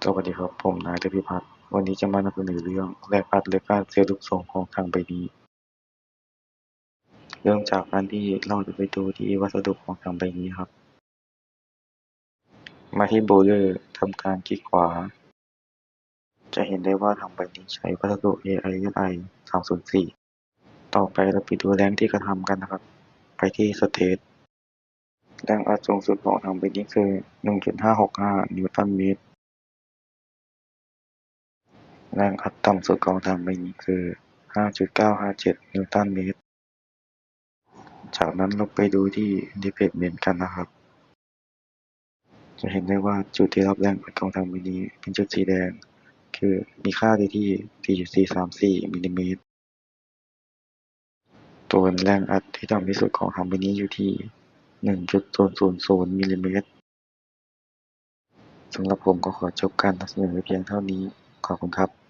สวัสดีครับผมนายเทพิพัฒน์วันนี้จะมานำเสนอเรื่องแรงอัดหรือการเซลล์ลูกโซ่ของทางใบนี้เริ่มจากการที่เราจะไปดูที่วัสดุของทางใบนี้ครับมาที่โบเลอร์ทำการคลิกขวาจะเห็นได้ว่าทางใบนี้ใช้วัสดุ AISI 304ต่อไปเราไปดูแรงที่กระทำกันนะครับไปที่สเตทแรงอัดสูงสุดของทางใบนี้คือ 1.565 นิวตันเมตรแรงอัดต่ำสุดของทางใบนี้คือ 5.957 นิวตันเมตรจากนั้นเราไปดูที่ Development กันนะครับจะเห็นได้ว่าจุดที่รับแรงอัดของทางใบนี้เป็นจุดสีแดงคือมีค่าอยู่ที่ 4.434 มิลลิเมตรตัวแรงอัดที่ต่ำที่สุดของทางใบนี้อยู่ที่ 1.000 มิลลิเมตรสำหรับผมก็ขอจบการนำเสนอเพียงเท่านี้ขอบคุณครับ